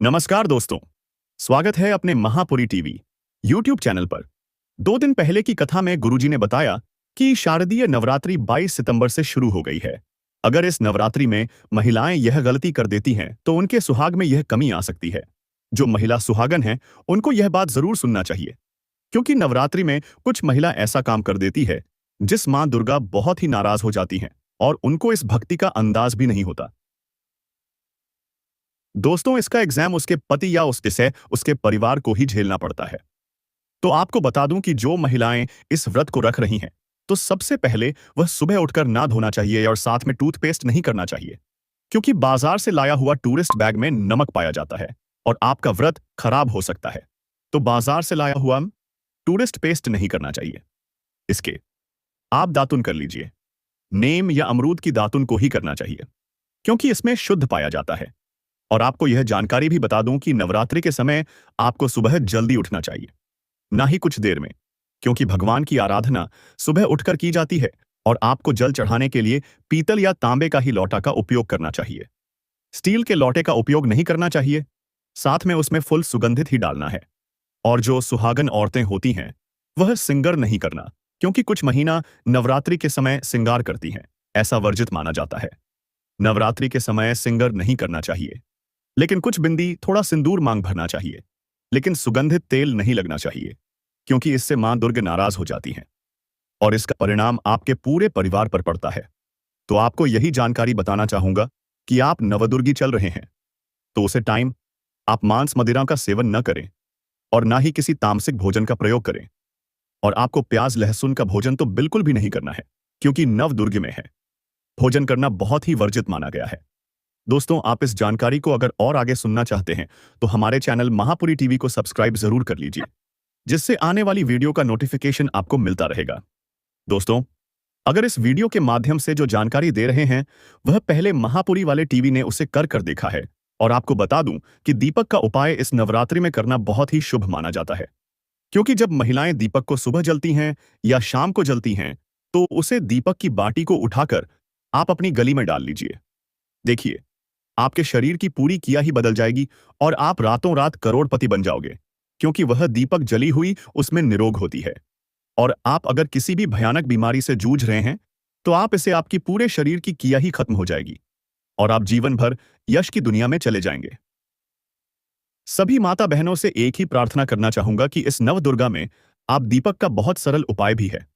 नमस्कार दोस्तों, स्वागत है अपने महापुरी टीवी यूट्यूब चैनल पर। 2 दिन पहले की कथा में गुरुजी ने बताया कि शारदीय नवरात्रि 22 सितंबर से शुरू हो गई है। अगर इस नवरात्रि में महिलाएं यह गलती कर देती हैं तो उनके सुहाग में यह कमी आ सकती है। जो महिला सुहागन है उनको यह बात जरूर सुनना चाहिए, क्योंकि नवरात्रि में कुछ महिला ऐसा काम कर देती है जिस मां दुर्गा बहुत ही नाराज हो जाती हैं और उनको इस भक्ति का अंदाज भी नहीं होता। दोस्तों, इसका एग्जाम उसके पति या उसके परिवार को ही झेलना पड़ता है। तो आपको बता दूं कि जो महिलाएं इस व्रत को रख रही हैं, तो सबसे पहले वह सुबह उठकर ना धोना चाहिए और साथ में टूथपेस्ट नहीं करना चाहिए, क्योंकि बाजार से लाया हुआ टूरिस्ट बैग में नमक पाया जाता है और आपका व्रत खराब हो सकता है। तो बाजार से लाया हुआ टूरिस्ट पेस्ट नहीं करना चाहिए। इसके आप दातुन कर लीजिए। नीम या अमरूद की दातुन को ही करना चाहिए, क्योंकि इसमें शुद्ध पाया जाता है। और आपको यह जानकारी भी बता दूं कि नवरात्रि के समय आपको सुबह जल्दी उठना चाहिए, ना ही कुछ देर में, क्योंकि भगवान की आराधना सुबह उठकर की जाती है और आपको जल चढ़ाने के लिए पीतल या तांबे का ही लौटा का उपयोग करना चाहिए। स्टील के लौटे का उपयोग नहीं करना चाहिए। साथ में उसमें फुल सुगंधित ही डालना है। और जो सुहागन औरतें होती हैं वह सिंगर नहीं करना, क्योंकि कुछ महीना नवरात्रि के समय सिंगार करती हैं, ऐसा वर्जित माना जाता है। नवरात्रि के समय सिंगर नहीं करना चाहिए, लेकिन कुछ बिंदी थोड़ा सिंदूर मांग भरना चाहिए, लेकिन सुगंधित तेल नहीं लगना चाहिए, क्योंकि इससे मां दुर्गा नाराज हो जाती हैं और इसका परिणाम आपके पूरे परिवार पर पड़ता है। तो आपको यही जानकारी बताना चाहूंगा कि आप नवदुर्गी चल रहे हैं तो उसे टाइम आप मांस मदिरा का सेवन न करें और ना ही किसी तामसिक भोजन का प्रयोग करें। और आपको प्याज लहसुन का भोजन तो बिल्कुल भी नहीं करना है, क्योंकि नवदुर्गी में है भोजन करना बहुत ही वर्जित माना गया है। दोस्तों, आप इस जानकारी को अगर और आगे सुनना चाहते हैं तो हमारे चैनल महापुरी टीवी को सब्सक्राइब जरूर कर लीजिए, जिससे आने वाली वीडियो का नोटिफिकेशन आपको मिलता रहेगा। दोस्तों, अगर इस वीडियो के माध्यम से जो जानकारी दे रहे हैं वह पहले महापुरी वाले टीवी ने उसे कर देखा है, और आपको बता दूं कि दीपक का उपाय इस नवरात्रि में करना बहुत ही शुभ माना जाता है, क्योंकि जब महिलाएं दीपक को सुबह जलती हैं या शाम को जलती हैं तो उसे दीपक की बाटी को उठाकर आप अपनी गली में डाल लीजिए। देखिए, आपके शरीर की पूरी किया ही बदल जाएगी और आप रातों रात करोड़पति बन जाओगे, क्योंकि वह दीपक जली हुई उसमें निरोग होती है। और आप अगर किसी भी भयानक बीमारी से जूझ रहे हैं तो आप इसे आपकी पूरे शरीर की किया ही खत्म हो जाएगी और आप जीवन भर यश की दुनिया में चले जाएंगे। सभी माता बहनों से एक ही प्रार्थना करना चाहूंगा कि इस नवदुर्गा में आप दीपक का बहुत सरल उपाय भी है,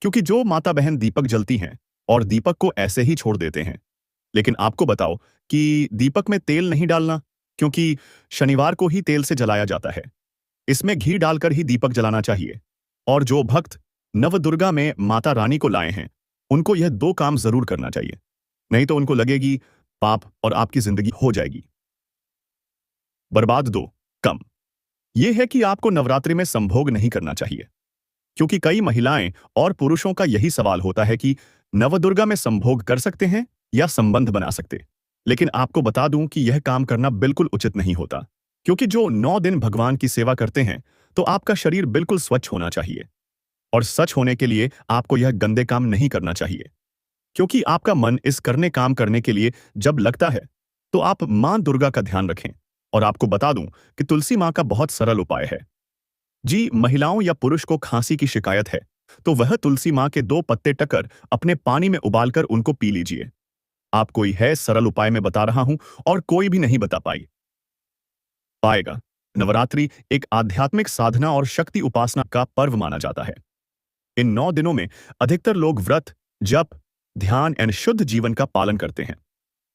क्योंकि जो माता बहन दीपक जलती हैं और दीपक को ऐसे ही छोड़ देते हैं, लेकिन आपको बताओ कि दीपक में तेल नहीं डालना, क्योंकि शनिवार को ही तेल से जलाया जाता है। इसमें घी डालकर ही दीपक जलाना चाहिए। और जो भक्त नवदुर्गा में माता रानी को लाए हैं उनको यह 2 काम जरूर करना चाहिए, नहीं तो उनको लगेगी पाप और आपकी जिंदगी हो जाएगी बर्बाद। 2 कम यह है कि आपको नवरात्रि में संभोग नहीं करना चाहिए, क्योंकि कई महिलाएं और पुरुषों का यही सवाल होता है कि नवदुर्गा में संभोग कर सकते हैं या संबंध बना सकते। लेकिन आपको बता दूं कि यह काम करना बिल्कुल उचित नहीं होता, क्योंकि जो 9 दिन भगवान की सेवा करते हैं तो आपका शरीर बिल्कुल स्वच्छ होना चाहिए। और सच होने के लिए आपको यह गंदे काम नहीं करना चाहिए, क्योंकि आपका मन इस काम करने के लिए जब लगता है तो आप मां दुर्गा का ध्यान रखें। और आपको बता दूं कि तुलसी मां का बहुत सरल उपाय है। जी, महिलाओं या पुरुष को खांसी की शिकायत है तो वह तुलसी मां के 2 पत्ते टकर अपने पानी में उबालकर उनको पी लीजिए। आपको यह सरल उपाय मैं बता रहा हूं और कोई भी नहीं बता पाएगा। नवरात्रि एक आध्यात्मिक साधना और शक्ति उपासना का पर्व माना जाता है। इन 9 दिनों में अधिकतर लोग व्रत, जप, ध्यान एवं शुद्ध जीवन का पालन करते हैं।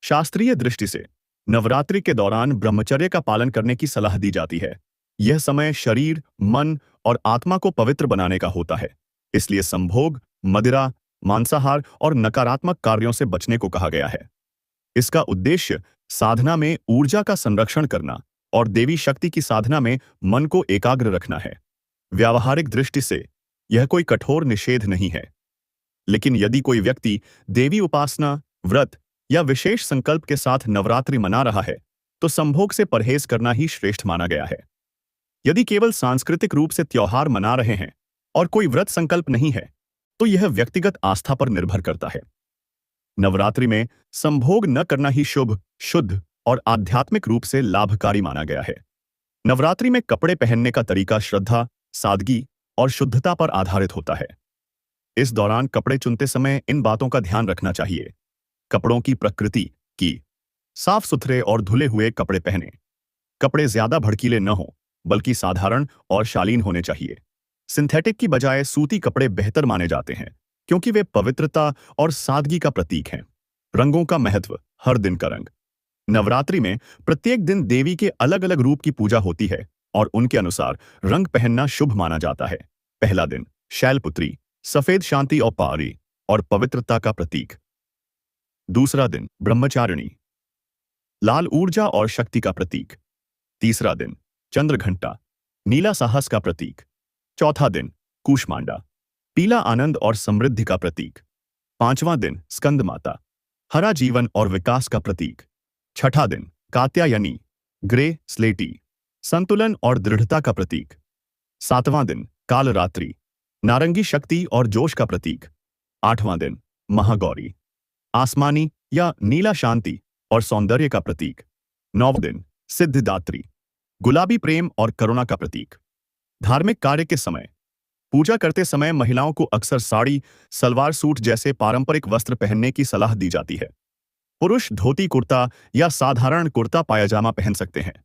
शास्त्रीय दृष्टि से नवरात्रि के दौरान ब्रह्मचर्य का पालन करने की सलाह दी जाती है। यह समय शरीर, मन और आत्मा को पवित्र बनाने का होता है, इसलिए संभोग, मदिरा, मांसाहार और नकारात्मक कार्यों से बचने को कहा गया है। इसका उद्देश्य साधना में ऊर्जा का संरक्षण करना और देवी शक्ति की साधना में मन को एकाग्र रखना है। व्यावहारिक दृष्टि से यह कोई कठोर निषेध नहीं है, लेकिन यदि कोई व्यक्ति देवी उपासना, व्रत या विशेष संकल्प के साथ नवरात्रि मना रहा है तो संभोग से परहेज करना ही श्रेष्ठ माना गया है। यदि केवल सांस्कृतिक रूप से त्योहार मना रहे हैं और कोई व्रत संकल्प नहीं है तो यह व्यक्तिगत आस्था पर निर्भर करता है। नवरात्रि में संभोग न करना ही शुभ, शुद्ध और आध्यात्मिक रूप से लाभकारी माना गया है। नवरात्रि में कपड़े पहनने का तरीका श्रद्धा, सादगी और शुद्धता पर आधारित होता है। इस दौरान कपड़े चुनते समय इन बातों का ध्यान रखना चाहिए। कपड़ों की प्रकृति की साफ सुथरे और धुले हुए कपड़े पहने। कपड़े ज्यादा भड़कीले न हों, बल्कि साधारण और शालीन होने चाहिए। सिंथेटिक की बजाय सूती कपड़े बेहतर माने जाते हैं, क्योंकि वे पवित्रता और सादगी का प्रतीक हैं। रंगों का महत्व, हर दिन का रंग। नवरात्रि में प्रत्येक दिन देवी के अलग अलग रूप की पूजा होती है और उनके अनुसार रंग पहनना शुभ माना जाता है। पहला दिन शैलपुत्री, सफेद शांति और पारी और पवित्रता का प्रतीक। दूसरा दिन ब्रह्मचारिणी, लाल ऊर्जा और शक्ति का प्रतीक। तीसरा दिन चंद्रघंटा, नीला साहस का प्रतीक। चौथा दिन कूष्मांडा, पीला आनंद और समृद्धि का प्रतीक। पांचवां दिन स्कंद माता, हरा जीवन और विकास का प्रतीक। छठा दिन कात्यायनी, ग्रे स्लेटी, संतुलन और दृढ़ता का प्रतीक। सातवां दिन कालरात्रि, नारंगी शक्ति और जोश का प्रतीक। आठवां दिन महागौरी, आसमानी या नीला शांति और सौंदर्य का प्रतीक। नौवां दिन सिद्धिदात्री, गुलाबी प्रेम और करुणा का प्रतीक। धार्मिक कार्य के समय, पूजा करते समय महिलाओं को अक्सर साड़ी, सलवार सूट जैसे पारंपरिक वस्त्र पहनने की सलाह दी जाती है। पुरुष धोती कुर्ता या साधारण कुर्ता पायजामा पहन सकते हैं।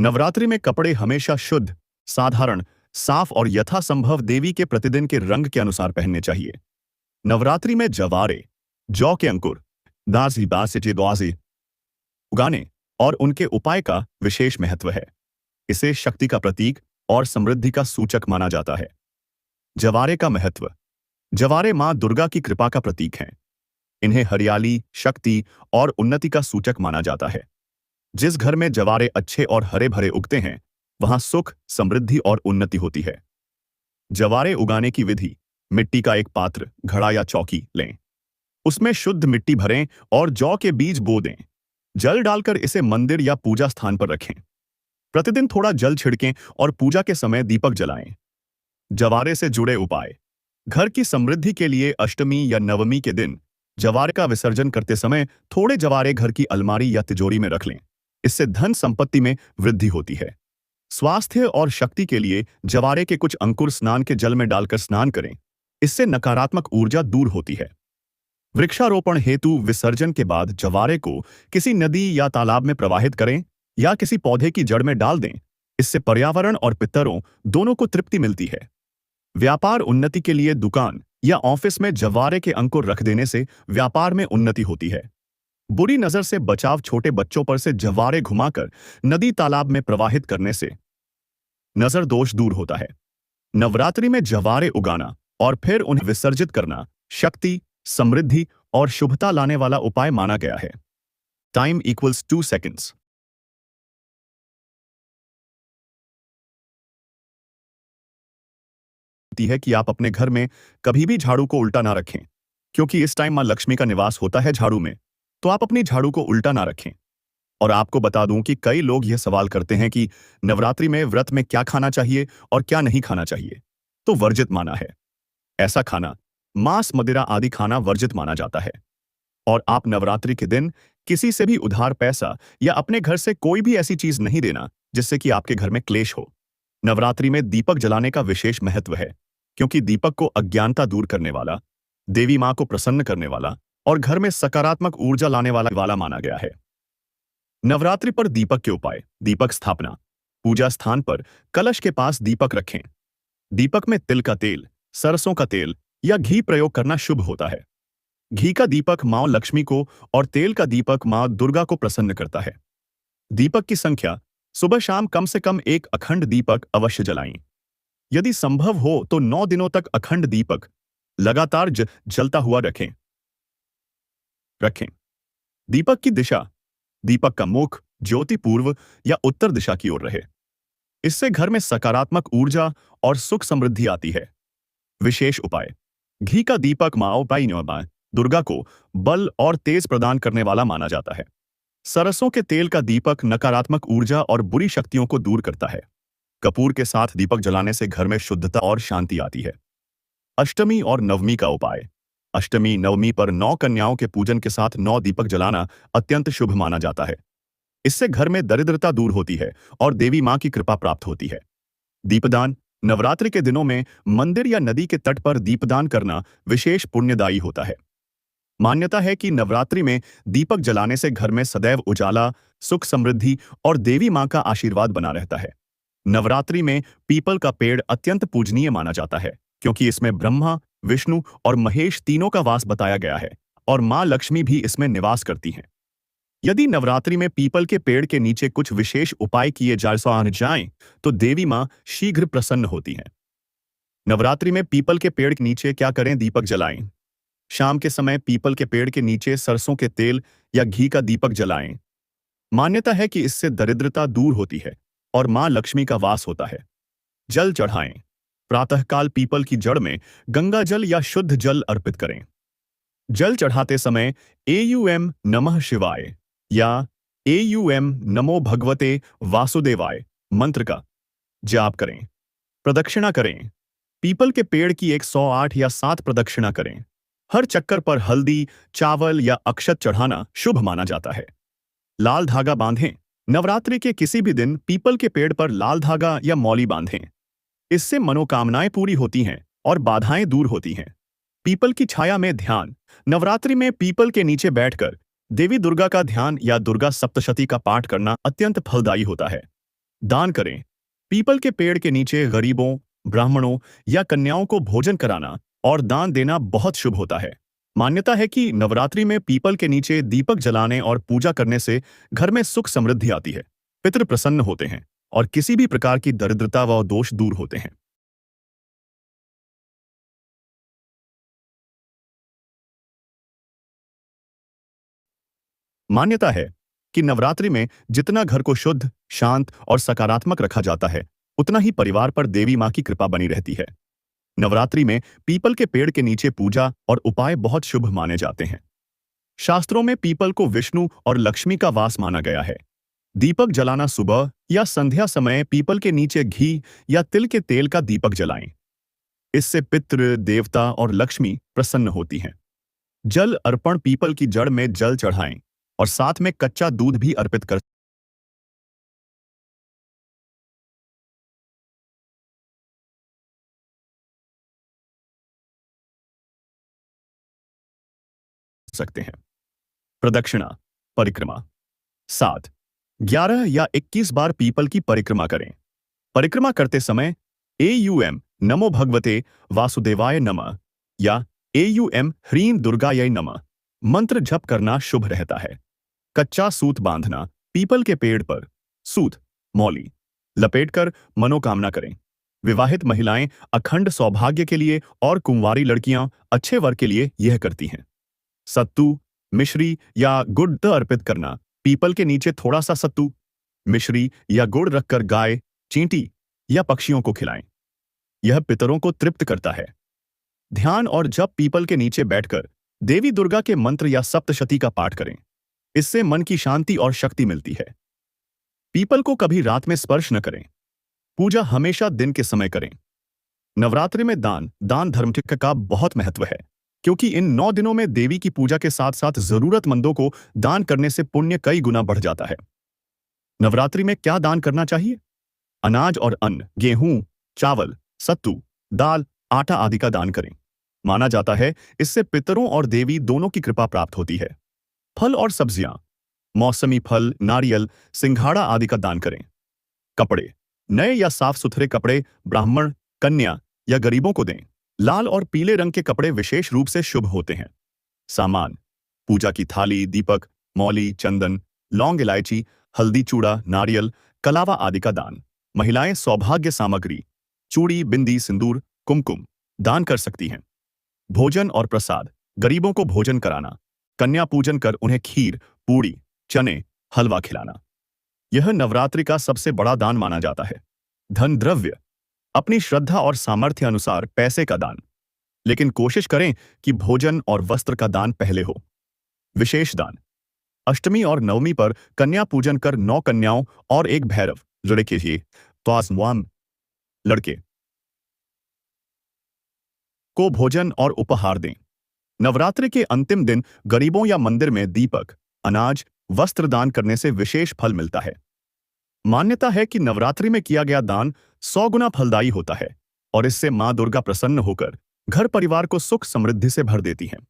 नवरात्रि में कपड़े हमेशा शुद्ध, साधारण, साफ और यथासंभव देवी के प्रतिदिन के रंग के अनुसार पहनने चाहिए। नवरात्रि में जवारे, जौ के अंकुर, दासी दासी द्वासी उगाने और उनके उपाय का विशेष महत्व है। इसे शक्ति का प्रतीक और समृद्धि का सूचक माना जाता है। जवारे का महत्व, जवारे मां दुर्गा की कृपा का प्रतीक हैं। इन्हें हरियाली, शक्ति और उन्नति का सूचक माना जाता है। जिस घर में जवारे अच्छे और हरे भरे उगते हैं, वहां सुख, समृद्धि और उन्नति होती है। जवारे उगाने की विधि, मिट्टी का एक पात्र, घड़ा या चौकी लें। उसमें शुद्ध मिट्टी भरें और जौ के बीज बो दें। जल डालकर इसे मंदिर या पूजा स्थान पर रखें। प्रतिदिन थोड़ा जल छिड़कें और पूजा के समय दीपक जलाएं। जवारे से जुड़े उपाय, घर की समृद्धि के लिए अष्टमी या नवमी के दिन जवारे का विसर्जन करते समय थोड़े जवारे घर की अलमारी या तिजोरी में रख लें। इससे धन संपत्ति में वृद्धि होती है। स्वास्थ्य और शक्ति के लिए जवारे के कुछ अंकुर स्नान के जल में डालकर स्नान करें। इससे नकारात्मक ऊर्जा दूर होती है। वृक्षारोपण हेतु विसर्जन के बाद जवारे को किसी नदी या तालाब में प्रवाहित करें या किसी पौधे की जड़ में डाल दें। इससे पर्यावरण और पितरों दोनों को तृप्ति मिलती है। व्यापार उन्नति के लिए दुकान या ऑफिस में जवारे के अंकुर रख देने से व्यापार में उन्नति होती है। बुरी नजर से बचाव, छोटे बच्चों पर से जवारे घुमाकर नदी तालाब में प्रवाहित करने से नजर दोष दूर होता है। नवरात्रि में जवारे उगाना और फिर उन्हें विसर्जित करना शक्ति, समृद्धि और शुभता लाने वाला उपाय माना गया है। Time equals 2 seconds। है कि आप अपने घर में कभी भी झाड़ू को उल्टा ना रखें, क्योंकि इस टाइम मां लक्ष्मी का निवास होता है झाड़ू में। तो आप अपनी झाड़ू को उल्टा ना रखें। और आपको बता दूं कि कई लोग यह सवाल करते हैं कि नवरात्रि में व्रत में क्या खाना चाहिए और क्या नहीं खाना चाहिए। तो वर्जित माना है। ऐसा खाना, मांस, मदिरा आदि खाना वर्जित माना जाता है। और आप नवरात्रि के दिन किसी से भी उधार पैसा या अपने घर से कोई भी ऐसी चीज नहीं देना जिससे कि आपके घर में क्लेश हो। नवरात्रि में दीपक जलाने का विशेष महत्व है, क्योंकि दीपक को अज्ञानता दूर करने वाला, देवी मां को प्रसन्न करने वाला और घर में सकारात्मक ऊर्जा लाने वाला माना गया है। नवरात्रि पर दीपक के उपाय। दीपक स्थापना, पूजा स्थान पर कलश के पास दीपक रखें। दीपक में तिल का तेल, सरसों का तेल या घी प्रयोग करना शुभ होता है। घी का दीपक मां लक्ष्मी को और तेल का दीपक मां दुर्गा को प्रसन्न करता है। दीपक की संख्या, सुबह शाम कम से कम एक अखंड दीपक अवश्य जलाएं। यदि संभव हो तो 9 दिनों तक अखंड दीपक लगातार जलता हुआ रखें। दीपक की दिशा, दीपक का मुख ज्योति पूर्व या उत्तर दिशा की ओर रहे। इससे घर में सकारात्मक ऊर्जा और सुख समृद्धि आती है। विशेष उपाय, घी का दीपक मां दुर्गा को बल और तेज प्रदान करने वाला माना जाता है। सरसों के तेल का दीपक नकारात्मक ऊर्जा और बुरी शक्तियों को दूर करता है। कपूर के साथ दीपक जलाने से घर में शुद्धता और शांति आती है। अष्टमी और नवमी का उपाय। अष्टमी, नवमी पर 9 कन्याओं के पूजन के साथ 9 दीपक जलाना अत्यंत शुभ माना जाता है। इससे घर में दरिद्रता दूर होती है और देवी मां की कृपा प्राप्त होती है। दीपदान। नवरात्रि के दिनों में मंदिर या नदी के तट पर दीपदान करना विशेष पुण्यदायी होता है। मान्यता है कि नवरात्रि में दीपक जलाने से घर में सदैव उजाला, सुख समृद्धि और देवी मां का आशीर्वाद बना रहता है। नवरात्रि में पीपल का पेड़ अत्यंत पूजनीय माना जाता है, क्योंकि इसमें ब्रह्मा, विष्णु और महेश तीनों का वास बताया गया है और मां लक्ष्मी भी इसमें निवास करती हैं। यदि नवरात्रि में पीपल के पेड़ के नीचे कुछ विशेष उपाय किए जाएं, तो देवी मां शीघ्र प्रसन्न होती हैं। नवरात्रि में पीपल के पेड़ के नीचे क्या करें? दीपक जलाएं। शाम के समय पीपल के पेड़ के नीचे सरसों के तेल या घी का दीपक जलाएं। मान्यता है कि इससे दरिद्रता दूर होती है और मां लक्ष्मी का वास होता है। जल चढ़ाएं। प्रातःकाल पीपल की जड़ में गंगा जल या शुद्ध जल अर्पित करें। जल चढ़ाते समय एयूएम नमः शिवाय या एयूएम नमो भगवते वासुदेवाय मंत्र का जाप करें। प्रदक्षिणा करें। पीपल के पेड़ की 108 या 7 प्रदक्षिणा करें। हर चक्कर पर हल्दी, चावल या अक्षत चढ़ाना शुभ माना जाता है। लाल धागा बांधें। नवरात्रि के किसी भी दिन पीपल के पेड़ पर लाल धागा या मौली बांधें। इससे मनोकामनाएं पूरी होती हैं और बाधाएं दूर होती हैं। पीपल की छाया में ध्यान। नवरात्रि में पीपल के नीचे बैठकर देवी दुर्गा का ध्यान या दुर्गा सप्तशती का पाठ करना अत्यंत फलदायी होता है। दान करें। पीपल के पेड़ के नीचे गरीबों, ब्राह्मणों या कन्याओं को भोजन कराना और दान देना बहुत शुभ होता है। मान्यता है कि नवरात्रि में पीपल के नीचे दीपक जलाने और पूजा करने से घर में सुख समृद्धि आती है, पितृ प्रसन्न होते हैं और किसी भी प्रकार की दरिद्रता व दोष दूर होते हैं। मान्यता है कि नवरात्रि में जितना घर को शुद्ध, शांत और सकारात्मक रखा जाता है, उतना ही परिवार पर देवी मां की कृपा बनी रहती है। नवरात्रि में पीपल के पेड़ के नीचे पूजा और उपाय बहुत शुभ माने जाते हैं। शास्त्रों में पीपल को विष्णु और लक्ष्मी का वास माना गया है। दीपक जलाना सुबह या संध्या समय पीपल के नीचे घी या तिल के तेल का दीपक जलाएं। इससे पितृ, देवता और लक्ष्मी प्रसन्न होती हैं। जल अर्पण। पीपल की जड़ में जल चढ़ाएं और साथ में कच्चा दूध भी अर्पित कर सकते हैं। प्रदक्षिणा, परिक्रमा। 7, 11 या 21 बार पीपल की परिक्रमा करें। परिक्रमा करते समय एयूएम नमो भगवते वासुदेवाय नमः या एयूएम ह्रीं दुर्गायै नमः मंत्र जप करना शुभ रहता है। कच्चा सूत बांधना। पीपल के पेड़ पर सूत, मौली लपेटकर मनोकामना करें। विवाहित महिलाएं अखंड सौभाग्य के लिए और कुंवारी लड़कियां अच्छे वर के लिए यह करती हैं। सत्तू, मिश्री या गुड़ अर्पित करना। पीपल के नीचे थोड़ा सा सत्तू, मिश्री या गुड़ रखकर गाय, चींटी या पक्षियों को खिलाएं। यह पितरों को तृप्त करता है। ध्यान और जप। पीपल के नीचे बैठकर देवी दुर्गा के मंत्र या सप्तशती का पाठ करें। इससे मन की शांति और शक्ति मिलती है। पीपल को कभी रात में स्पर्श न करें। पूजा हमेशा दिन के समय करें। नवरात्रि में दान धर्म का बहुत महत्व है, क्योंकि इन 9 दिनों में देवी की पूजा के साथ साथ जरूरतमंदों को दान करने से पुण्य कई गुना बढ़ जाता है। नवरात्रि में क्या दान करना चाहिए? अनाज और अन्न, गेहूं, चावल, सत्तू, दाल, आटा आदि का दान करें। माना जाता है इससे पितरों और देवी दोनों की कृपा प्राप्त होती है। फल और सब्जियां, मौसमी फल, नारियल, सिंघाड़ा आदि का दान करें। कपड़े, नए या साफ सुथरे कपड़े ब्राह्मण, कन्या या गरीबों को दें। लाल और पीले रंग के कपड़े विशेष रूप से शुभ होते हैं। सामान, पूजा की थाली, दीपक, मौली, चंदन, लौंग, इलायची, हल्दी, चूड़ा, नारियल, कलावा आदि का दान। महिलाएं सौभाग्य सामग्री, चूड़ी, बिंदी, सिंदूर, कुमकुम दान कर सकती हैं। भोजन और प्रसाद, गरीबों को भोजन कराना। कन्या पूजन कर उन्हें खीर, पूड़ी, चने, हलवा खिलाना। यह नवरात्रि का सबसे बड़ा दान माना जाता है। धन द्रव्य, अपनी श्रद्धा और सामर्थ्य अनुसार पैसे का दान, लेकिन कोशिश करें कि भोजन और वस्त्र का दान पहले हो। विशेष दान, अष्टमी और नवमी पर कन्या पूजन कर 9 कन्याओं और एक भैरव लड़के लड़के को भोजन और उपहार दें। नवरात्रि के अंतिम दिन गरीबों या मंदिर में दीपक, अनाज वस्त्र दान करने से विशेष फल मिलता है। मान्यता है कि नवरात्रि में किया गया दान 100 गुना फलदायी होता है और इससे मां दुर्गा प्रसन्न होकर घर परिवार को सुख समृद्धि से भर देती हैं।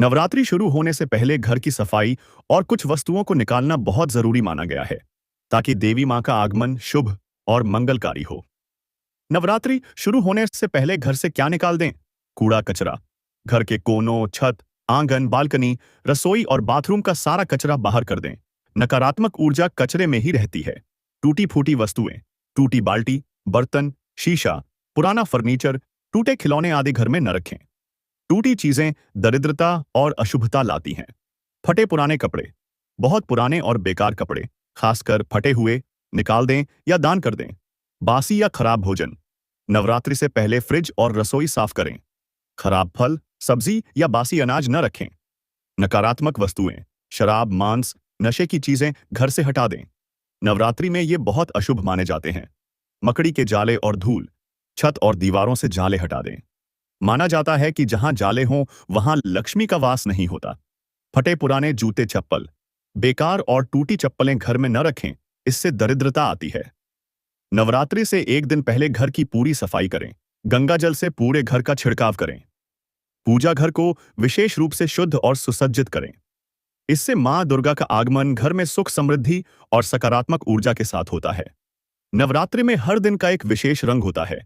नवरात्रि शुरू होने से पहले घर की सफाई और कुछ वस्तुओं को निकालना बहुत जरूरी माना गया है, ताकि देवी मां का आगमन शुभ और मंगलकारी हो। नवरात्रि शुरू होने से पहले घर से क्या निकाल दें? कूड़ा कचरा। घर के कोनों, छत, आंगन, बालकनी, रसोई और बाथरूम का सारा कचरा बाहर कर दें। नकारात्मक ऊर्जा कचरे में ही रहती है। टूटी फूटी वस्तुएं, टूटी बाल्टी, बर्तन, शीशा, पुराना फर्नीचर, टूटे खिलौने आदि घर में न रखें। टूटी चीजें दरिद्रता और अशुभता लाती हैं। फटे पुराने कपड़े, बहुत पुराने और बेकार कपड़े, खासकर फटे हुए, निकाल दें या दान कर दें। बासी या खराब भोजन। नवरात्रि से पहले फ्रिज और रसोई साफ करें। खराब फल, सब्जी या बासी अनाज न रखें। नकारात्मक वस्तुएं, शराब, मांस, नशे की चीजें घर से हटा दें। नवरात्रि में ये बहुत अशुभ माने जाते हैं। मकड़ी के जाले और धूल, छत और दीवारों से जाले हटा दें। माना जाता है कि जहां जाले हों वहां लक्ष्मी का वास नहीं होता। फटे पुराने जूते, चप्पल, बेकार और टूटी चप्पलें घर में न रखें, इससे दरिद्रता आती है। नवरात्रि से एक दिन पहले घर की पूरी सफाई करें। गंगा जल से पूरे घर का छिड़काव करें। पूजा घर को विशेष रूप से शुद्ध और सुसज्जित करें। इससे मां दुर्गा का आगमन घर में सुख समृद्धि और सकारात्मक ऊर्जा के साथ होता है। नवरात्रि में हर दिन का एक विशेष रंग होता है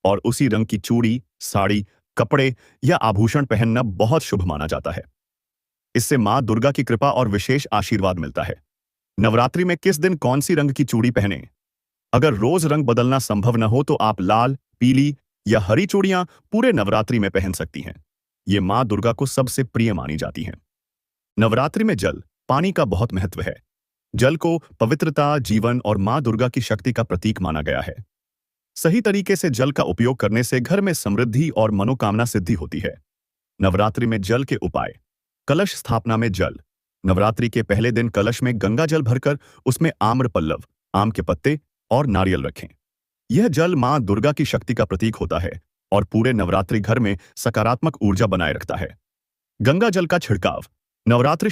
और उसी रंग की चूड़ी, साड़ी, कपड़े या आभूषण पहनना बहुत शुभ माना जाता है। इससे मां दुर्गा की कृपा और विशेष आशीर्वाद मिलता है। नवरात्रि में किस दिन कौन सी रंग की चूड़ी पहनें? अगर रोज रंग बदलना संभव न हो तो आप लाल, पीली या हरी चूड़ियां पूरे नवरात्रि में पहन सकती हैं। ये मां दुर्गा को सबसे प्रिय मानी जाती हैं। नवरात्रि में जल, पानी का बहुत महत्व है। जल को पवित्रता, जीवन और मां दुर्गा की शक्ति का प्रतीक माना गया है। सही तरीके से जल का उपयोग करने से घर में समृद्धि और मनोकामना सिद्धि होती है। नवरात्रि में जल के उपाय। कलश स्थापना में जल। नवरात्रि के पहले दिन कलश में गंगा जल भरकर उसमें आम्र पल्लव, आम के पत्ते और नारियल रखें। यह जल मां दुर्गा की शक्ति का प्रतीक होता है और पूरे नवरात्रि घर में सकारात्मक ऊर्जा बनाए रखता है। गंगा जल का छिड़काव। नवरात्रि